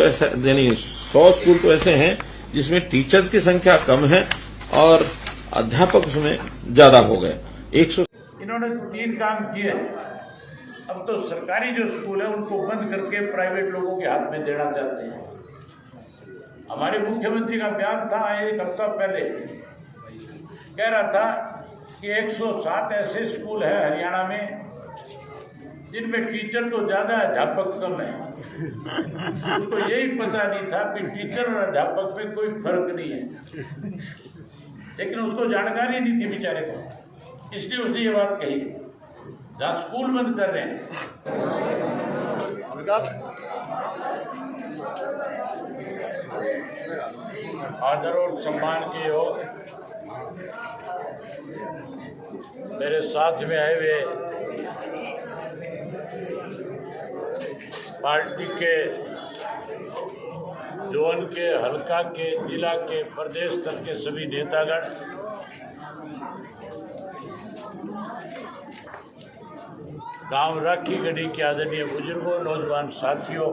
ऐसा यानी 100 स्कूल तो ऐसे हैं जिसमें टीचर्स की संख्या कम है और अध्यापक उसमें ज्यादा हो गए। 100 इन्होंने 3 काम किए। अब तो सरकारी जो स्कूल है उनको बंद करके प्राइवेट लोगों के हाथ में देना चाहते हैं। हमारे मुख्यमंत्री का बयान था 1 हफ्ता पहले, कह रहा था कि 107 ऐसे स्कूल है हरियाणा में जिनमें टीचर तो ज्यादा अध्यापक कम है। उसको यही पता नहीं था कि टीचर और अध्यापक में कोई फर्क नहीं है, लेकिन उसको जानकारी नहीं थी बेचारे को, इसलिए उसने ये बात कही। जहाँ स्कूल बंद कर रहे हैं, आदर और सम्मान के हो मेरे साथ में आए हुए पार्टी के जोन के, हल्का के, जिला के, प्रदेश स्तर के सभी नेतागण, गांव राखी गढ़ी के आदरणीय बुजुर्गों, नौजवान साथियों,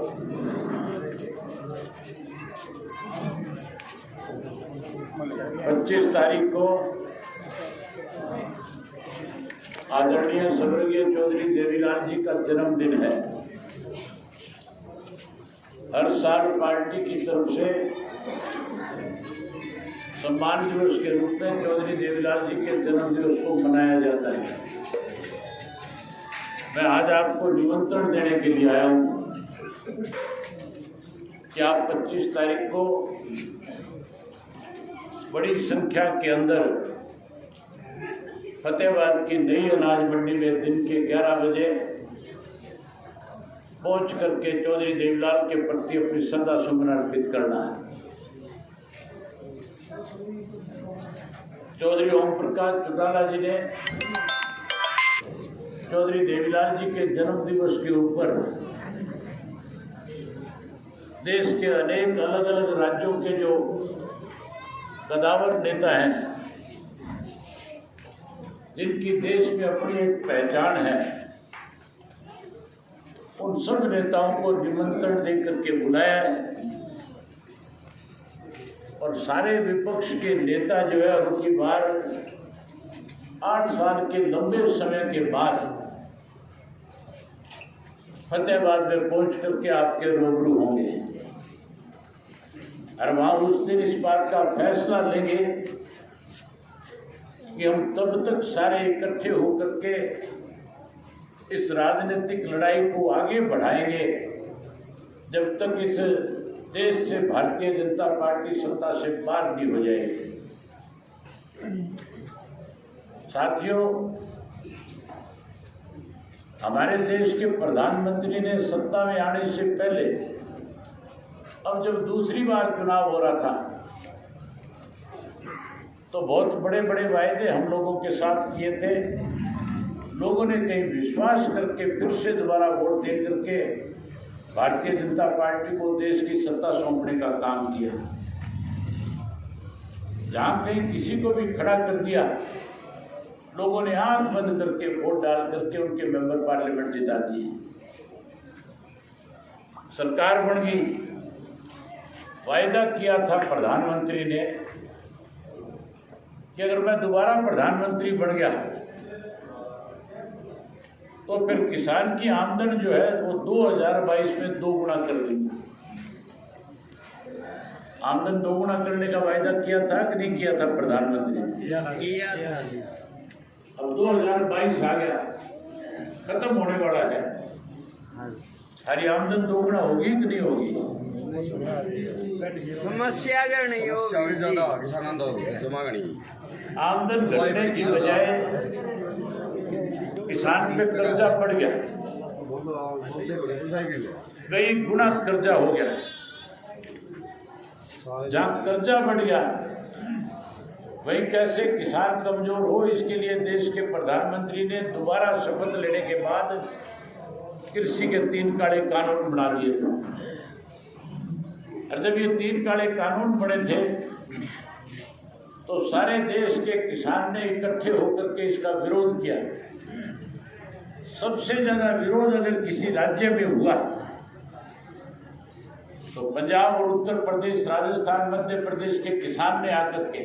पच्चीस तारीख को आदरणीय स्वर्गीय चौधरी देवीलाल जी का जन्मदिन है। हर साल पार्टी की तरफ से सम्मान दिवस के रूप में चौधरी देवीलाल जी के जन्म दिवस को मनाया जाता है। मैं आज आपको निमंत्रण देने के लिए आया हूं कि आप 25 तारीख को बड़ी संख्या के अंदर फतेहाबाद की नई अनाज मंडी में दिन के 11 बजे पहुंच करके चौधरी देवीलाल के प्रति अपनी श्रद्धा सुमन अर्पित करना है। चौधरी ओम प्रकाश चौटाला जी ने चौधरी देवीलाल जी के जन्म दिवस के ऊपर देश के अनेक अलग अलग राज्यों के जो कदावर नेता हैं, जिनकी देश में अपनी एक पहचान है, उन सब नेताओं को निमंत्रण देकर के बुलाया है। और सारे विपक्ष के नेता जो है उनकी बार 8 साल के लंबे समय के बाद फतेहाबाद में पहुंच करके आपके रूबरू होंगे और वहां उस दिन इस बात का फैसला लेंगे कि हम तब तक सारे इकट्ठे होकर के इस राजनीतिक लड़ाई को आगे बढ़ाएंगे जब तक इस देश से भारतीय जनता पार्टी सत्ता से पार नहीं हो जाएगी। साथियों, हमारे देश के प्रधानमंत्री ने सत्ता में आने से पहले, अब जब दूसरी बार चुनाव हो रहा था, तो बहुत बड़े बड़े वायदे हम लोगों के साथ किए थे। लोगों ने कहीं विश्वास करके फिर से दोबारा वोट दे करके भारतीय जनता पार्टी को देश की सत्ता सौंपने का काम किया। जहां कहीं किसी को भी खड़ा कर दिया, लोगों ने आंख बंद करके वोट डाल करके उनके मेंबर पार्लियामेंट जिता दिए। सरकार बन गई। वायदा किया था प्रधानमंत्री ने कि अगर मैं दोबारा प्रधानमंत्री बन गया तो फिर किसान की आमदन जो है वो 2022 में 2 गुना कर देंगे। आमदन 2 गुना करने का वायदा किया था कि नहीं किया था प्रधानमंत्री ने? अब 2022 आ गया, खत्म होने वाला है। हमारी आमदन 2 गुना होगी कि नहीं होगी? समस्या अगर नहीं आमदन घटने की बजाय किसान पे कर्जा बढ़ गया, कई गुना कर्जा हो गया। जहाँ कर्जा बढ़ गया वहीं कैसे किसान कमजोर हो, इसके लिए देश के प्रधानमंत्री ने दोबारा शपथ लेने के बाद कृषि के 3 काले कानून बना दिए थे। और जब ये 3 काले कानून बने थे तो सारे देश के किसान ने इकट्ठे होकर के इसका विरोध किया। सबसे ज्यादा विरोध अगर किसी राज्य में हुआ तो पंजाब और उत्तर प्रदेश, राजस्थान, मध्य प्रदेश के किसान ने आकर के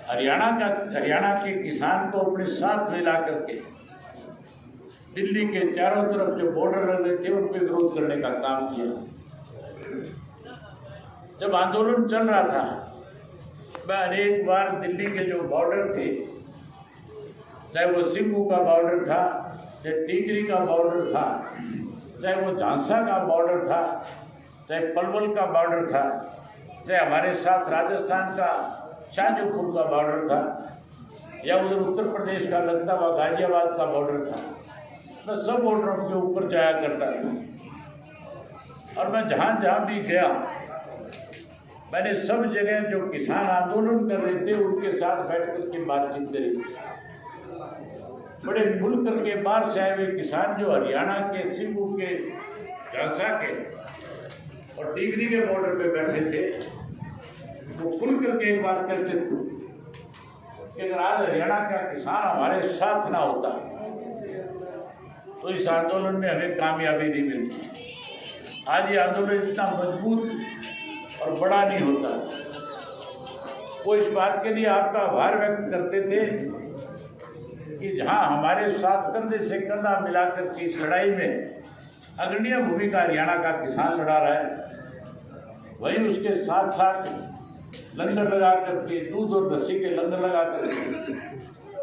हरियाणा के किसान को अपने साथ मिला करके दिल्ली के चारों तरफ जो बॉर्डर लगे थे उन पर विरोध करने का काम किया। जब आंदोलन चल रहा था, मैं अनेक बार दिल्ली के जो बॉर्डर थे, चाहे वो सिंगू का बॉर्डर था, चाहे टीकरी का बॉर्डर था, चाहे वो झांसा का बॉर्डर था, चाहे पलवल का बॉर्डर था, चाहे हमारे साथ राजस्थान का शाहजहांपुर का बॉर्डर था, या उधर उत्तर प्रदेश का लगता हुआ गाजियाबाद का बॉर्डर था, मैं सब बॉर्डरों के ऊपर जाया करता था। और मैं जहाँ जहाँ भी गया, मैंने सब जगह जो किसान आंदोलन कर रहे थे उनके साथ बैठ करके बातचीत करी। बड़े खुल करके बाहर से आए हुए किसान जो हरियाणा के, सिंगू के, झांसा के और टीकरी के बॉर्डर पे बैठे थे, वो खुल करके एक बात कहते थे कि अगर आज हरियाणा का किसान हमारे साथ ना होता तो इस आंदोलन में हमें कामयाबी नहीं मिलती। आज ये आंदोलन इतना मजबूत और बड़ा नहीं होता। वो इस बात के लिए आपका आभार व्यक्त करते थे कि जहां हमारे साथ कंधे से कंधा मिलाकर के इस लड़ाई में अग्रणी भूमिका हरियाणा का किसान लड़ा रहा है, वहीं उसके साथ साथ लंगर लगा करके, दूध और लस्सी के लंगर लगा करके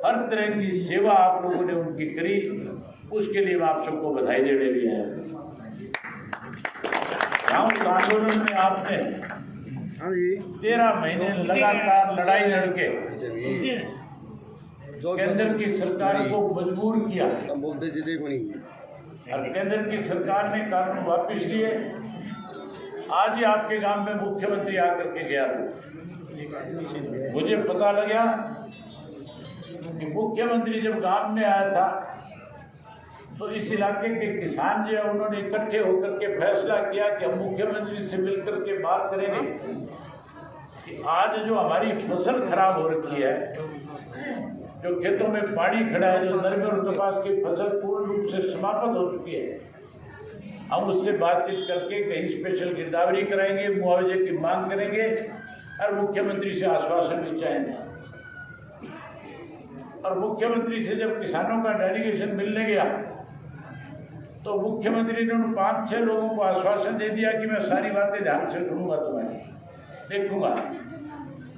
हर तरह की सेवा आप लोगों ने उनकी करी, उसके लिए मैं आप सबको बधाई देने भी आया। उस आंदोलन में आपने 13 महीने लगातार लड़ाई लड़के केंद्र की सरकार को मजबूर किया और केंद्र की सरकार ने कानून वापस लिए। आज ही आपके गांव में मुख्यमंत्री आकर के गया था, मुझे पता लगा कि मुख्यमंत्री जब गांव में आया था तो इस इलाके के किसान जो है उन्होंने इकट्ठे होकर के फैसला किया कि हम मुख्यमंत्री से मिलकर के बात करेंगे कि आज जो हमारी फसल खराब हो रखी है, जो खेतों में पानी खड़ा है, जो नरमे और कपास की फसल पूर्ण रूप से समाप्त हो चुकी है, हम उससे बातचीत करके कहीं स्पेशल गिरदावरी कराएंगे, मुआवजे की मांग करेंगे और मुख्यमंत्री से आश्वासन भी चाहेंगे। और मुख्यमंत्री से जब किसानों का डेलीगेशन मिलने गया तो मुख्यमंत्री ने उन 5-6 लोगों को आश्वासन दे दिया कि मैं सारी बातें ध्यान से सुनूंगा, तुम्हारी देखूंगा।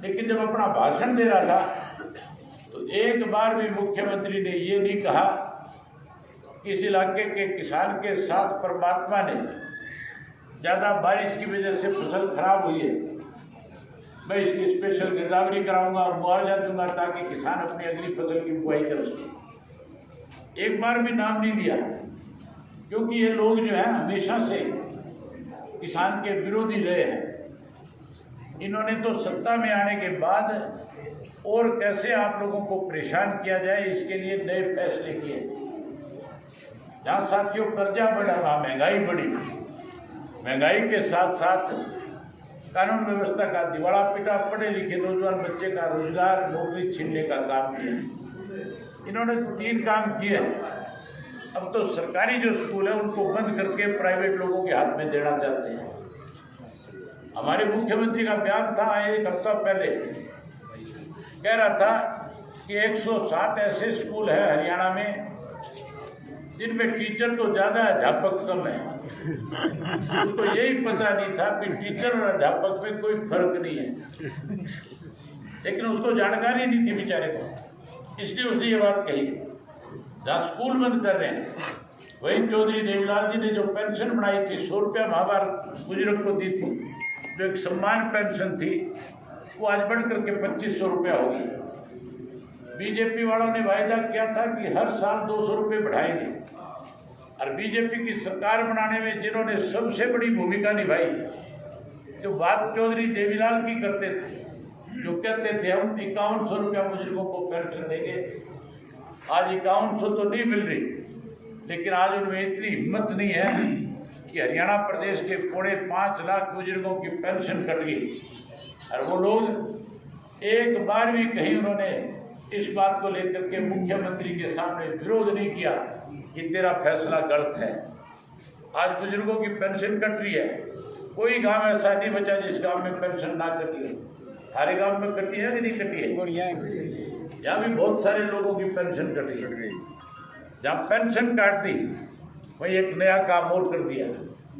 लेकिन जब अपना भाषण दे रहा था तो एक बार भी मुख्यमंत्री ने ये नहीं कहा कि इस इलाके के किसान के साथ परमात्मा ने ज़्यादा बारिश की वजह से फसल खराब हुई है, मैं इसकी स्पेशल गिरदावरी कराऊंगा और मुआवजा दूंगा ताकि किसान अपनी अगली फसल की बुआई कर सके। एक बार भी नाम नहीं दिया, क्योंकि ये लोग जो है हमेशा से किसान के विरोधी रहे हैं। इन्होंने तो सत्ता में आने के बाद और कैसे आप लोगों को परेशान किया जाए इसके लिए नए फैसले किए। जहाँ साथियों कर्जा बढ़ा, वहाँ महंगाई बढ़ी, महंगाई के साथ साथ कानून व्यवस्था का दिवाला पिटा, पढ़े लिखे नौजवान बच्चे का रोजगार, नौकरी छीनने का काम किया। इन्होंने 3 काम किए। अब तो सरकारी जो स्कूल है उनको बंद करके प्राइवेट लोगों के हाथ में देना चाहते हैं। हमारे मुख्यमंत्री का बयान था 1 हफ्ता पहले, कह रहा था कि 107 ऐसे स्कूल है हरियाणा में जिनमें टीचर तो ज़्यादा है, अध्यापक कम है। उसको यही पता नहीं था कि टीचर और अध्यापक में कोई फर्क नहीं है, लेकिन उसको जानकारी नहीं थी बेचारे को, इसलिए उसने ये बात कही। जहाँ स्कूल बंद कर रहे हैं, वहीं चौधरी देवीलाल जी ने जो पेंशन बनाई थी, 100 रुपया माहवार बुजुर्ग को दी थी, जो एक सम्मान पेंशन थी, वो आज बढ़ करके 2500 रुपया होगी। बीजेपी वालों ने वायदा किया था कि हर साल 200 रुपये बढ़ाएंगे, और बीजेपी की सरकार बनाने में जिन्होंने सबसे बड़ी भूमिका निभाई, जो बात चौधरी देवीलाल की करते थे, जो कहते थे हम 5100 रुपया बुजुर्गों को पेंशन देंगे। आज 5100 तो नहीं मिल रही, लेकिन आज उनमें इतनी हिम्मत नहीं है कि हरियाणा प्रदेश के 5.25 लाख बुजुर्गों की पेंशन कट गई, और वो लोग एक बार भी कहीं उन्होंने इस बात को लेकर के मुख्यमंत्री के सामने विरोध नहीं किया कि तेरा फैसला गलत है। आज बुजुर्गों की पेंशन कट रही है, कोई गांव ऐसा नहीं बचा जिस गांव में पेंशन ना कटी हो। सारे गांव में कटी है कि नहीं कटी है? यहाँ भी बहुत सारे लोगों की पेंशन कटी है। जहाँ पेंशन काट दी वहीं एक नया काम और कर दिया।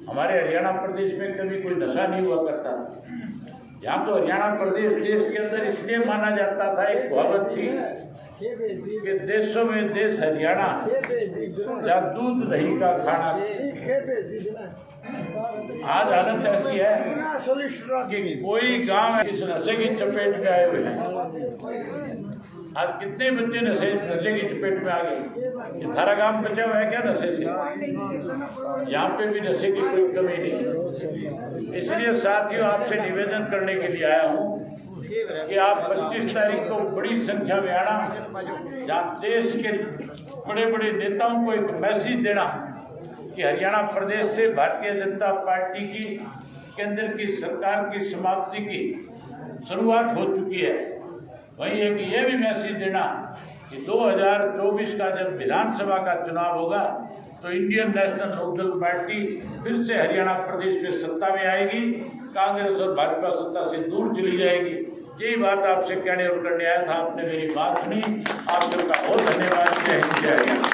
हमारे हरियाणा प्रदेश में कभी कोई नशा नहीं हुआ करता। यहाँ तो हरियाणा प्रदेश देश के अंदर इसलिए माना जाता था, एक कहावत थी कि देशों में देश हरियाणा, जहाँ दूध दही का खाना। आज हालत ऐसी है कि कोई गांव इस नशे की चपेट में आए हुए हैं। आज कितने बच्चे नशे की चपेट में आ गए। ये सारा गांव बचा हुआ है क्या नशे से? यहाँ पे भी नशे की कोई कमी नहीं। इसलिए साथियों, आपसे निवेदन करने के लिए आया हूँ कि आप 25 तारीख को बड़ी संख्या में आना, जहाँ देश के बड़े बड़े नेताओं को एक मैसेज देना कि हरियाणा प्रदेश से भारतीय जनता पार्टी की केंद्र की सरकार की समाप्ति की शुरुआत हो चुकी है। वहीं एक ये भी मैसेज देना कि 2024 का जब विधानसभा का चुनाव होगा तो इंडियन नेशनल लोकदल पार्टी फिर से हरियाणा प्रदेश में सत्ता में आएगी, कांग्रेस और भाजपा सत्ता से दूर चली जाएगी। यही बात आपसे कहने और करने आया था। आपने मेरी बात सुनी, आप सबका बहुत धन्यवाद। जय हिंद, जय हरियाणा।